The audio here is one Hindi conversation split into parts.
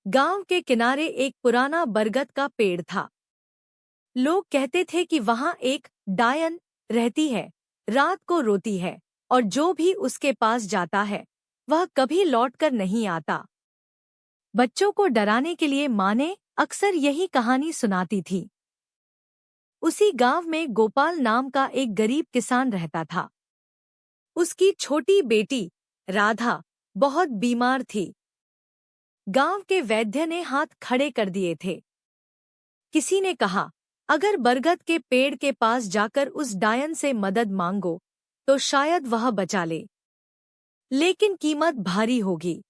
गांव के किनारे एक पुराना बरगद का पेड़ था। लोग कहते थे कि वहां एक डायन रहती है, रात को रोती है और जो भी उसके पास जाता है वह कभी लौटकर नहीं आता। बच्चों को डराने के लिए माँ ने अक्सर यही कहानी सुनाती थी। उसी गांव में गोपाल नाम का एक गरीब किसान रहता था। उसकी छोटी बेटी राधा बहुत बीमार थी। गांव के वैद्य ने हाथ खड़े कर दिए थे। किसी ने कहा, अगर बरगद के पेड़ के पास जाकर उस डायन से मदद मांगो तो शायद वह बचा ले, लेकिन कीमत भारी होगी।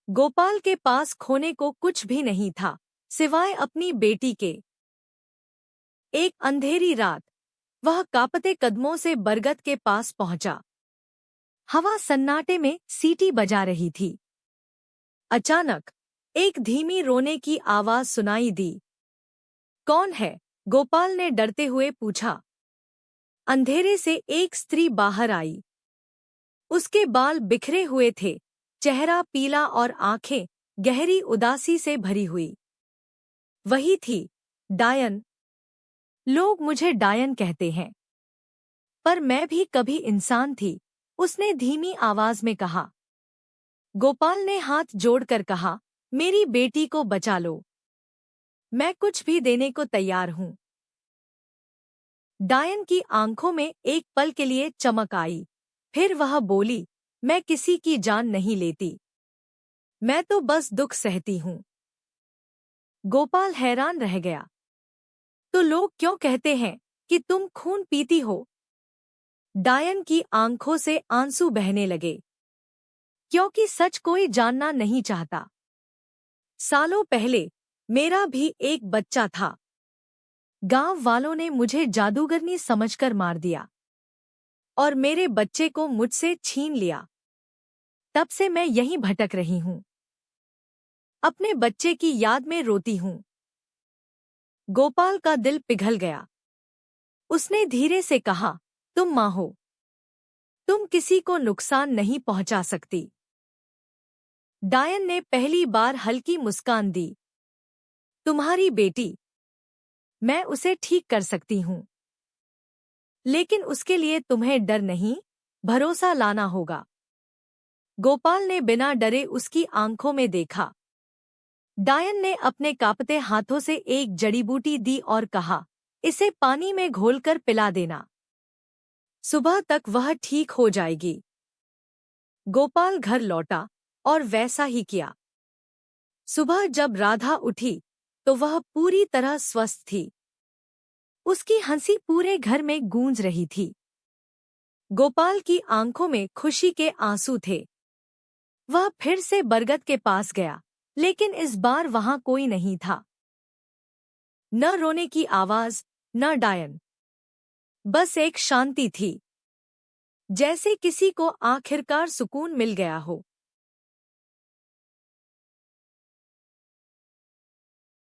गोपाल के पास खोने को कुछ भी नहीं था सिवाय अपनी बेटी के। एक अंधेरी रात वह कांपते कदमों से बरगद के पास पहुंचा। हवा सन्नाटे में सीटी बजा रही थी। अचानक एक धीमी रोने की आवाज सुनाई दी। कौन है? गोपाल ने डरते हुए पूछा। अंधेरे से एक स्त्री बाहर आई। उसके बाल बिखरे हुए थे, चेहरा पीला और आंखें गहरी उदासी से भरी हुई। वही थी डायन। लोग मुझे डायन कहते हैं, पर मैं भी कभी इंसान थी, उसने धीमी आवाज में कहा। गोपाल ने हाथ जोड़कर कहा, मेरी बेटी को बचा लो, मैं कुछ भी देने को तैयार हूं। डायन की आंखों में एक पल के लिए चमक आई, फिर वह बोली, मैं किसी की जान नहीं लेती, मैं तो बस दुख सहती हूं। गोपाल हैरान रह गया। तो लोग क्यों कहते हैं कि तुम खून पीती हो? डायन की आंखों से आंसू बहने लगे, क्योंकि सच कोई जानना नहीं चाहता। सालों पहले मेरा भी एक बच्चा था। गांव वालों ने मुझे जादूगरनी समझकर मार दिया और मेरे बच्चे को मुझसे छीन लिया। तब से मैं यहीं भटक रही हूं, अपने बच्चे की याद में रोती हूं। गोपाल का दिल पिघल गया। उसने धीरे से कहा, तुम मां हो, तुम किसी को नुकसान नहीं पहुंचा सकती। डायन ने पहली बार हल्की मुस्कान दी। तुम्हारी बेटी, मैं उसे ठीक कर सकती हूं, लेकिन उसके लिए तुम्हें डर नहीं, भरोसा लाना होगा। गोपाल ने बिना डरे उसकी आंखों में देखा। डायन ने अपने कांपते हाथों से एक जड़ी बूटी दी और कहा, इसे पानी में घोलकर पिला देना, सुबह तक वह ठीक हो जाएगी। गोपाल घर लौटा और वैसा ही किया। सुबह जब राधा उठी तो वह पूरी तरह स्वस्थ थी। उसकी हंसी पूरे घर में गूंज रही थी। गोपाल की आंखों में खुशी के आंसू थे। वह फिर से बरगद के पास गया, लेकिन इस बार वहां कोई नहीं था। न रोने की आवाज, न डायन, बस एक शांति थी, जैसे किसी को आखिरकार सुकून मिल गया हो।